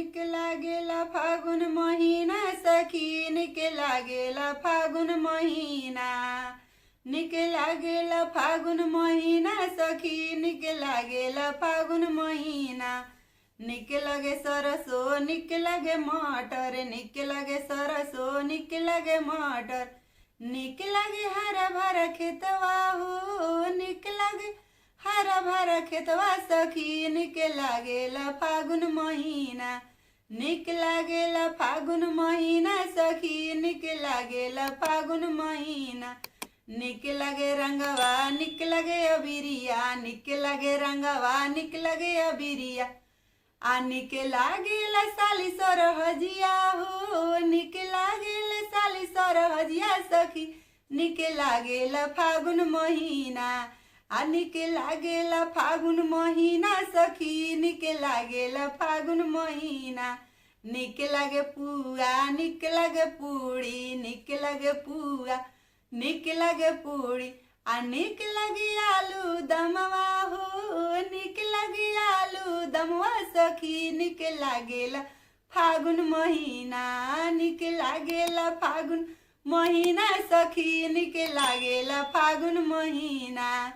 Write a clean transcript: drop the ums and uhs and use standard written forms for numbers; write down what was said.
निक लागेला फागुन महीना सखी निक लागेला फागुन महीना निक लागेला फागुन महीना सखी निक लागेला फागुन महीना निक लगे सरसो निक लगे मटर निक लगे सरसो निक लगे मटर निक लगे हरा भरा खेतवा हो निक लगे हरा भरा खेतवा सखी निक लागेला फागुन महीना निक लागेला फागुन महीना सखी निक लागेला फागुन महीना निक लगे रंगवा निक लगे अबिरिया निक लगे रंगवा निक लगे अबिरिया आ निक लागेला साली सरहजिया हो निक लागेला साली सरहजिया सखी निक लागेला फागुन महीना आ निक लागेला फागुन महीना सखी निक लागेला फागुन महीना निक लगे पुआ निक लगे पूड़ी निक लगे पुआ निक लगे पूड़ी आ निक लगी आलू दमवा हो निक लगी आलू दमवा सखी निक लागेला फागुन महीना निक लागेला फागुन महीना सखी निक लागेला फागुन महीना।